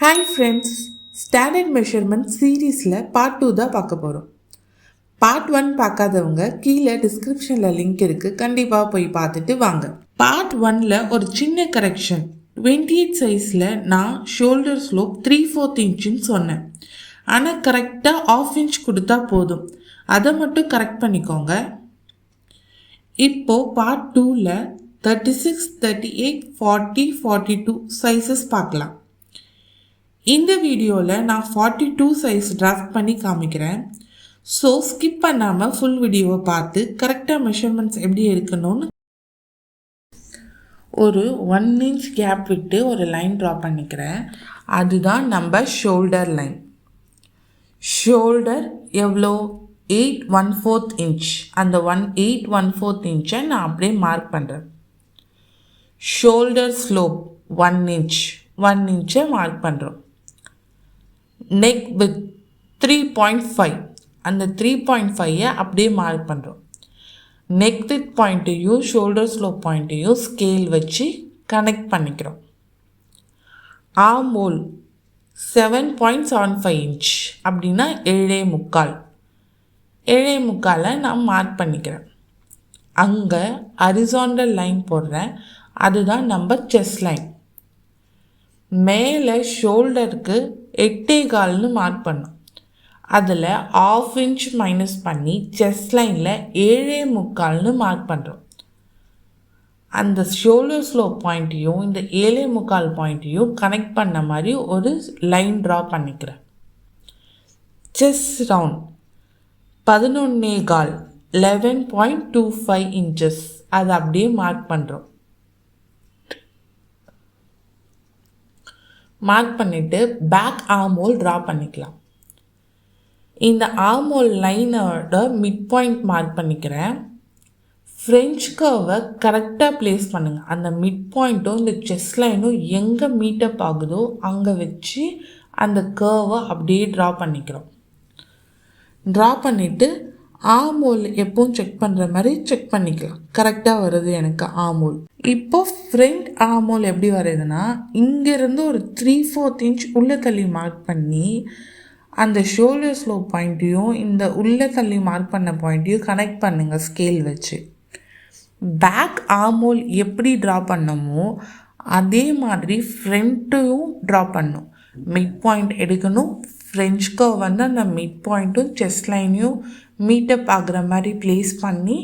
Hi friends, standard measurement சீரீஸில் part 2 தான் பார்க்க போகிறோம். பார்ட் 1 பார்க்காதவங்க கீழே டிஸ்கிரிப்ஷனில் லிங்க் இருக்குது, கண்டிப்பாக போய் பார்த்துட்டு வாங்க. பார்ட் 1ல் ஒரு சின்ன கரெக்ஷன். 28 சைஸில் நான் ஷோல்டர் ஸ்லோப் 3/4 இன்ச்சுன்னு சொன்னேன். ஆனால் கரெக்டாக 1/2 இன்ச் கொடுத்தா போதும். அதை மட்டும் கரெக்ட் பண்ணிக்கோங்க. இப்போது பார்ட் 2ல் 36, 38, 40, 42 சைஸஸ் பார்க்கலாம். இந்த வீடியோவில் நான் 42 சைஸ் டிராஃப்ட் பண்ணி காமிக்கிறேன். ஸோ ஸ்கிப் பண்ணாமல் ஃபுல் வீடியோவை பார்த்து கரெக்டாக மெஷர்மெண்ட்ஸ் எப்படி எடுக்கணும்னு ஒரு 1 இன்ச் கேப் விட்டு ஒரு லைன் ட்ரா பண்ணிக்கிறேன். அதுதான் நம்ம ஷோல்டர் லைன். ஷோல்டர் எவ்வளோ? 8/1/4 இன்ச். அந்த 8/1/4 இன்ச்சை நான் அப்படியே மார்க் பண்ணுறேன். ஷோல்டர் ஸ்லோப் 1 இன்ச், 1 இன்ச்சை மார்க் பண்ணுறோம். நெக் வித் 3.5, அந்த 3.5ஐ அப்படியே மார்க் பண்ணுறோம். நெக் வித் பாயிண்ட்டையும் ஷோல்டர் ஸ்லோப் பாயிண்ட்டையும் ஸ்கேல் வச்சு கனெக்ட் பண்ணிக்கிறோம். ஆர்ம் ஹோல் 7.75 இன்ச், அப்படின்னா 7.75. 7.75 நான் மார்க் பண்ணிக்கிறேன். அங்கே ஹரிசாண்டல் லைன் போடுறேன். அதுதான் நம்ம செஸ்ட் லைன். மேலே ஷோல்டருக்கு 8.25 மார்க் பண்ணோம். அதில் 1/2 இன்ச் மைனஸ் பண்ணி செஸ்ட் லைனில் 7.75 மார்க் பண்ணுறோம். அந்த ஷோல்டர் ஸ்லோப் பாயிண்ட்டையும் இந்த 7.75 பாயிண்ட்டையும் கனெக்ட் பண்ண மாதிரி ஒரு லைன் ட்ரா பண்ணிக்கிறேன். Chest round 11.25, 11.25 inches. அதை அப்படியே மார்க் பண்ணுறோம். மார்க் பண்ணிவிட்டு பேக் ஆர்ம் ஹோல் ட்ரா பண்ணிக்கலாம். இந்த ஆர்ம் ஹோல் லைனோட மிட் பாயிண்ட் மார்க் பண்ணிக்கிறேன். ஃப்ரெஞ்ச் கர்வை கரெக்டாக ப்ளேஸ் பண்ணுங்கள். அந்த மிட் பாயிண்ட்டும் இந்த செஸ்ட் லைனும் எங்கே மீட்டப் ஆகுதோ அங்கே வச்சு அந்த கர்வை அப்படியே ட்ரா பண்ணிக்கிறோம். ட்ரா பண்ணிவிட்டு ஆர்ம் ஹோல் எப்பவும் செக் பண்ணுற மாதிரி செக் பண்ணிக்கலாம். கரெக்டாக வருது எனக்கு ஆர்ம் ஹோல். இப்போது ஃப்ரண்ட் ஆர்ம் ஹோல் எப்படி வருதுன்னா, இங்கேருந்து ஒரு 3/4 இன்ச் உள்ளே தள்ளி மார்க் பண்ணி அந்த ஷோல்டர் ஸ்லோப் பாயிண்ட்டையும் இந்த உள்ளே தள்ளி மார்க் பண்ண பாயிண்ட்டையும் கனெக்ட் பண்ணுங்கள் ஸ்கேல் வச்சு. பேக் ஆர்ம் ஹோல் எப்படி ட்ரா பண்ணமோ அதே மாதிரி ஃப்ரண்ட்டையும் ட்ரா பண்ணும். மிட் பாயிண்ட் எடுக்கணும். ஃப்ரெஞ்ச் கர்வ் வந்து அந்த மிட் பாயிண்ட்டும் செஸ்ட் லைனையும் மீட்டப் ஆகுற மாதிரி ப்ளேஸ் பண்ணி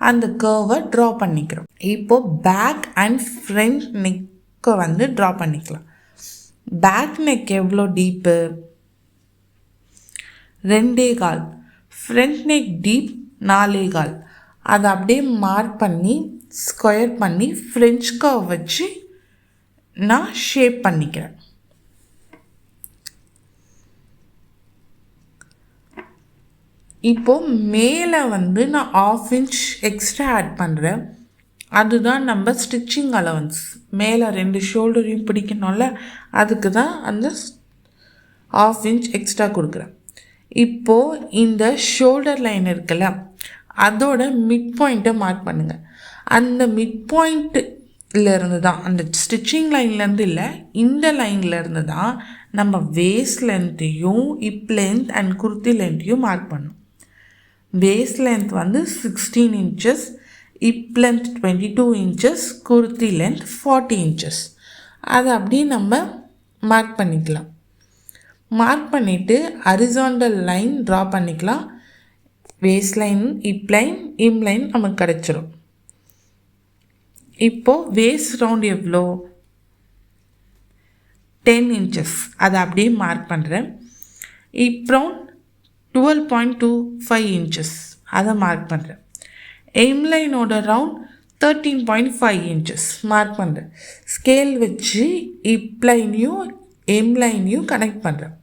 அந்த கர்வை ட்ரா பண்ணிக்கிறோம். இப்போது பேக் அண்ட் ஃப்ரண்ட் நெக்கை வந்து ட்ரா பண்ணிக்கலாம். பேக் நெக் எவ்வளோ டீப்பு? 2.25. Front neck deep 4.25. அதை அப்படியே மார்க் பண்ணி ஸ்கொயர் பண்ணி ஃப்ரெஞ்ச் கர்வ் வச்சு நான் ஷேப் பண்ணிக்கிறேன். இப்போது மேலே வந்து நான் 1/2 இன்ச் எக்ஸ்ட்ரா ஆட் பண்ணுறேன். அதுதான் நம்ம ஸ்டிச்சிங் அலவன்ஸ். மேலே 2 ஷோல்டரையும் பிடிக்கணும்ல, அதுக்கு தான் அந்த 1/2 இன்ச் எக்ஸ்ட்ரா கொடுக்குறேன். இப்போது இந்த ஷோல்டர் லைன் இருக்குல்ல, அதோட மிட் பாயிண்ட்டை மார்க் பண்ணுங்கள். அந்த மிட் பாயிண்ட்லேருந்து தான், அந்த ஸ்டிச்சிங் லைன்லேருந்து இல்லை, இந்த லைன்லேருந்து தான் நம்ம வேஸ்ட் லென்த்தையும் ஹிப் லென்த் அண்ட் குர்த்தி லென்த்தையும் மார்க் பண்ணணும். வேஸ்ட் லென்த் வந்து 16 inches, hip length 22 inches, kurti length 40 inches. அதை அப்படியே நம்ம மார்க் பண்ணிக்கலாம். மார்க் பண்ணிவிட்டு ஹரிசாண்டல் லைன் ட்ரா பண்ணிக்கலாம். Waist line, hip line, hem line நமக்கு கிடச்சிரும். இப்போது வேஸ்ட் ரவுண்ட் எவ்வளோ? 10 இன்ச்சஸ். அதை அப்படியே மார்க் பண்ணுறேன். Hip round 12.25 inches. அதை மார்க் பண்ணுறேன். எம் லைனோட ரவுண்ட் 13.5 இன்ச்சஸ் மார்க் பண்ணுறேன். ஸ்கேல் வச்சு ஹிப் லைனையும் எம் லைனையும் கனெக்ட் பண்ணுறேன்.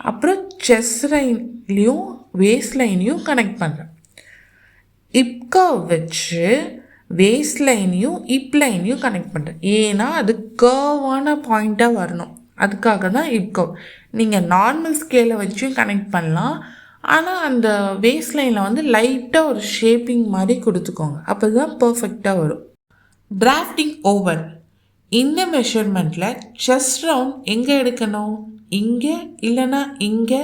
அப்புறம் செஸ்ட் லைன்லேயும் வேஸ்ட் லைனையும் கனெக்ட் பண்ணுறேன். ஹிப் கர்வ் வச்சு வேஸ்ட் லைனையும் ஹிப் லைனையும் கனெக்ட் பண்ணுறேன். ஏன்னா அது கர்வான பாயிண்ட்டாக வரணும். அதுக்காக தான் ஹிப் கர்வ். நீங்கள் நார்மல் ஸ்கேலை வச்சும் கனெக்ட் பண்ணலாம். ஆனால் அந்த வேஸ்ட் லைனில் வந்து லைட்டாக ஒரு ஷேப்பிங் மாதிரி கொடுத்துக்கோங்க. அப்போ தான் பர்ஃபெக்டாக வரும். டிராஃப்டிங் ஓவர் இந்த மெஷர்மெண்ட்டில் செஸ்ட் ரவுண்ட் எங்கே எடுக்கணும், இங்கே இல்லைன்னா இங்கே,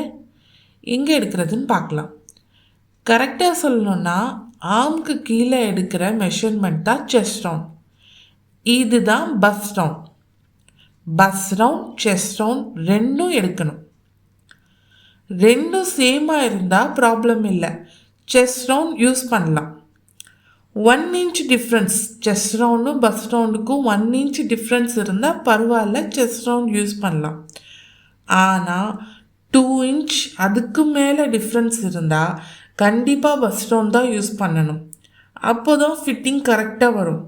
எங்கே எடுக்கிறதுன்னு பார்க்கலாம். கரெக்டாக சொல்லணுன்னா ஆர்முக்கு கீழே எடுக்கிற மெஷர்மெண்ட் தான் செஸ்ட் ரவுண்ட். இதுதான் bus round. Bust round chest round ரெண்டும் எடுக்கணும். ரெண்டும் சேமாக இருந்தால் ப்ராப்ளம் இல்லை, செஸ்ட் ரவுண்ட் யூஸ் பண்ணலாம். 1 inch டிஃப்ரென்ஸ், செஸ்ட் ரவுண்டும் பஸ் ரவுண்டுக்கும் 1 inch டிஃப்ரென்ஸ் இருந்தால் பரவாயில்ல, செஸ்ட் ரவுண்ட் யூஸ் பண்ணலாம். ஆனால் 2 inch அதுக்கு மேலே டிஃப்ரென்ஸ் இருந்தால் கண்டிப்பாக பஸ் ரவுண்ட் தான் யூஸ் பண்ணணும். அப்போ தான் ஃபிட்டிங் கரெக்டாக வரும்.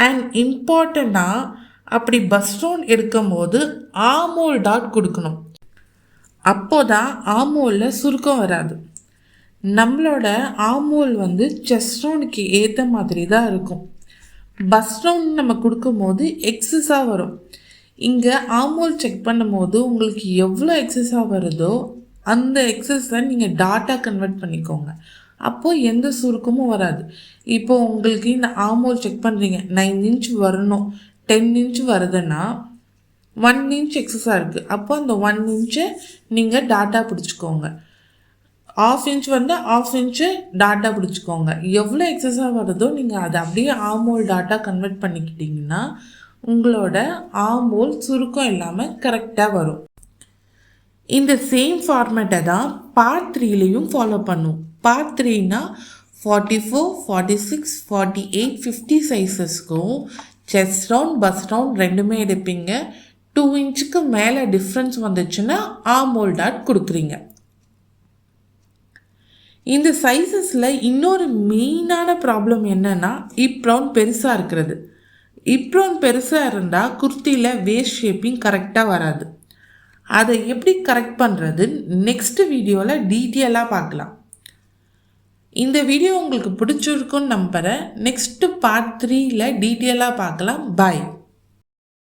அண்ட் இம்பார்ட்டண்ட்டாக அப்படி பஸ் ரவுண்ட் எடுக்கும் போது ஆர்மோல் டாட் கொடுக்கணும். அப்போ தான் ஆர்மோலில் சுருக்கம் வராது. நம்மளோட ஆர்மோல் செஸ்ட் ரவுண்டுக்கு ஏற்ற மாதிரி தான் இருக்கும். பஸ் ரவுண்ட் நம்ம கொடுக்கும்போது எக்ஸஸாக வரும். இங்கே ஆர்மோல் செக் பண்ணும்போது உங்களுக்கு எவ்வளோ எக்ஸஸாக வருதோ அந்த எக்ஸஸை நீங்கள் டாட்டா கன்வெர்ட் பண்ணிக்கோங்க. அப்போது எந்த சுருக்கமும் வராது. இப்போது உங்களுக்கு இந்த ஆர்மோல் செக் பண்ணுறீங்க, 9 inch வரணும், 10 inch வருதுன்னா 1 inch எக்ஸஸாக இருக்குது. அப்போ அந்த 1 inch நீங்கள் டாட்டா பிடிச்சிக்கோங்க. 1/2 inch 1/2 inch டாட்டா பிடிச்சிக்கோங்க. எவ்வளோ எக்ஸஸாக வருதோ நீங்கள் அதை அப்படியே ஆர்மோல் டாட்டா கன்வெர்ட் பண்ணிக்கிட்டிங்கன்னா உங்களோட ஆர்மோல் சுருக்கம் இல்லாமல் கரெக்டாக வரும். இந்த சேம் ஃபார்மேட்டை தான் பார்ட் 3லையும் ஃபாலோ பண்ணும். பார்ட் 3னா 44, 46, 48, 50 சைஸஸ்க்கும் செஸ்ட் ரவுண்ட் பஸ் ரவுண்ட் ரெண்டுமே எடுப்பீங்க. 2 inchக்கு மேலே டிஃப்ரென்ஸ் வந்துச்சுன்னா ஆர்மோல் டாட் கொடுக்குறீங்க. இந்த சைஸஸில் இன்னொரு மெயினான ப்ராப்ளம் என்னென்னா ஹிப் ரவுண்ட் பெருசாக இருக்கிறது. ஹிப் ரவுண்ட் பெருசாக இருந்தால் குர்த்தியில் வேஸ்ட் ஷேப்பிங் கரெக்டாக வராது. அதை எப்படி கரெக்ட் பண்ணுறது நெக்ஸ்ட் வீடியோவில் டீட்டெயிலாக பார்க்கலாம். இந்த வீடியோ உங்களுக்கு பிடிச்சிருக்குன்னு நம்புகிறேன். நெக்ஸ்ட்டு பார்ட் 3ல் டீட்டெயிலாக பார்க்கலாம். பாய்.